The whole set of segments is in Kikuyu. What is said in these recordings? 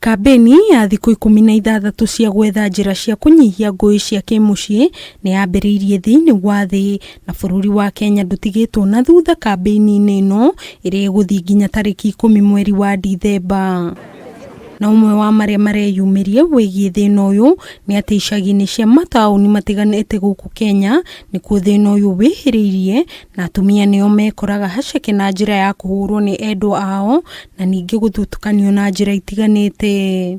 Kambeni ya thikũ 16 cia gwetha njĩra cia kũnyihia ngũĩ cia kĩmũciĩ nĩ yambĩrĩirie thĩinĩ wa thĩ, na bũrũri wa Kenya ndũtigĩtwo na thutha kambeni-inĩ ĩno ĩrĩa ĩgũthiĩ nginya tarĩki 10 mweri wa Dithemba. Na ũmwe wa marĩa mareyumĩrie wĩgiĩ thĩna ũyũ nĩ atĩ icagi-inĩ cia mataũni matiganĩte gũkũ Kenya nĩkuo thĩna ũyũ wĩhĩrĩirie, na atumia nĩo mekoraga haceke na njĩra ya kũhũrwo nĩ endwa ao na ningĩ gũthutũkanio na njĩra itiganĩte.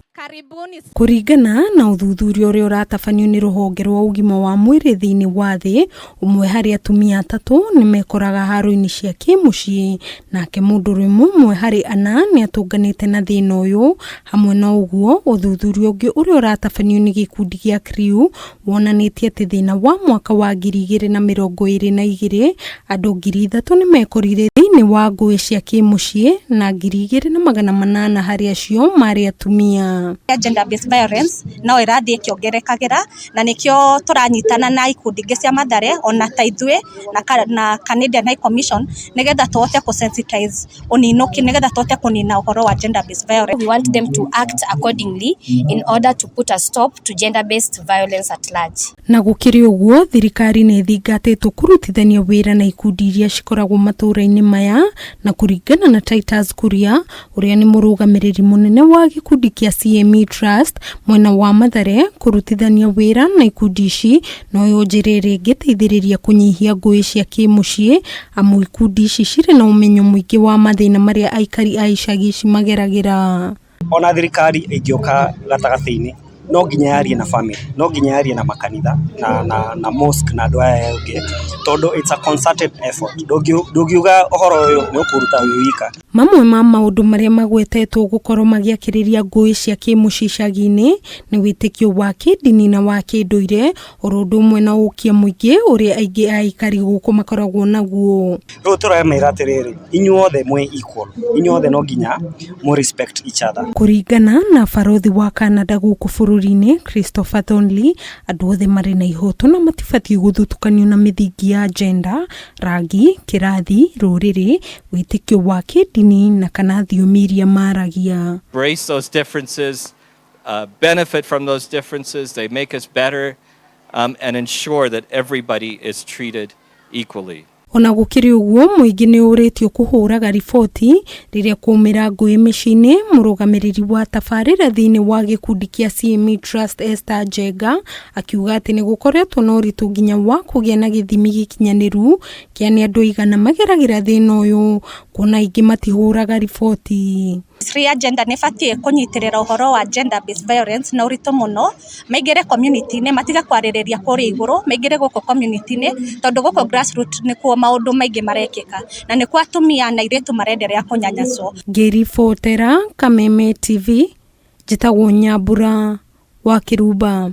Kũringana na ũthuthuria ũrĩa ũratabanio nĩ rũhonge rwa ũgima wa mwĩrĩ thĩinĩ wa thĩ, ũmwe harĩ atumia 3 nĩ mekoraga haro-inĩ cia kĩmũciĩ, nake mũndũrũme ũmwe harĩ 4 nĩ atũnganĩte na thĩna ũyũ. Hamwe na ũguo, ũthuthuria ũngĩ ũrĩa ũratabanio nĩ gĩkundi gĩa KRIU wonanĩtie atĩ thĩna wa mwaka wa 2022 andũ 3,000 nĩ mekorire thĩinĩ wa ngũĩ cia kĩmũciĩ na 2,800 harĩ acio marĩ atumia. Gender based violence no ĩrathiĩ ĩkĩongerekagira, na nĩkĩo tũranyitana na ikundi ingĩ cia mathare ona ta ithuĩ na Canadian High Commission nĩgetha tũhote kũ-sensitize ũninuki, nĩgetha tũhote kũnina ũhoro wa gender based violence. We want them to act accordingly in order to put a stop to gender based violence at large. Na gũkĩrĩ ũguo, thirikari nĩ thingatĩtwo kũrutithania wĩra na ikundi iria cikoragwo matũũra-inĩ maya, na kũringana na Titus Kuria ũrĩa nĩ mũrũgamĩrĩri mũnene wa gĩkundi kĩa CME Trust mwena wa Mathare, kũrutithania wĩra na ikundi ici no njĩra ĩrĩa ĩngĩteithĩrĩria kũnyihia ngũĩ cia kĩmũciĩ, amu ikundi ici cirĩ na ũmenyo mũingĩ wa mathĩna marĩa aikari a icagi ici mageragĩra. Ona thirikari ĩngĩoka gatagatĩ-inĩ no nginya yarie na family, no nginya yarie na makanitha na mosque na andũ aya angĩ, tondũ it's a concerted effort. Ndũngiuga ũhoro ũyũ nĩ ũkũruta wĩ wika. Mamwe ma maũndũ marĩa magwetetwo gũkorwo magĩakĩrĩria ngũĩ cia kĩmũciĩ icagi-inĩ nĩ wĩtĩkio wa kĩndini na wa kĩndũire, oro ũndũ ũmwe na ũkia mũingĩ ũrĩa aingĩ a aikari gũkũ makoragwo naguo. Rĩu tũramera atĩrĩrĩ, inyuothe mwĩ equal, inyuothe no nginya mũ respect each other. Kũringana na barothi wa Canada gũkũ bũrũri-inĩ Christopher Thornley, andũ othe marĩ na ihoto na matibatiĩ gũthutũkanio na mĩthingi ya gender, rangi, kĩrathi, rũrĩrĩ, wĩtĩkio wa kĩndini na kana thiomi iria maragia. Embrace those differences, benefit from those differences, they make us better, and ensure that everybody is treated equally. Ona gũkĩrĩ ũguo, mũingĩ nĩ ũrĩtio kũhũraga riboti rĩrĩa kwaumĩra ngũĩ mĩciĩ-inĩ. Mũrũgamĩrĩri wa tabarĩra thĩinĩ wa gĩkundi kĩa CME Trust Esther Njenga akiuga atĩ nĩ gũkoretwo na ũritũ nginya wa kũgĩa na gĩthimi gĩkinyanĩru kĩa nĩ andũ aigana mageragĩra thĩna ũyũ, kuona aingĩ matihũraga riboti. Ministry ya gender nĩ batiĩ kũnyitĩrĩra ũhoro wa gender based violence na ũritũ mũno, maingĩre community-inĩ, matiga kwarĩrĩria kũrĩa igũrũ, maingĩre gũkũ community-inĩ, tondũ gũkũ grassroots nĩkuo maũndũ maingĩ marekĩka, na nĩkuo atumia na airĩtu marenderea kũnyanyaswo. Ngĩribotera Kameme TV, njĩtagwo Nyambura wa Kĩrumba.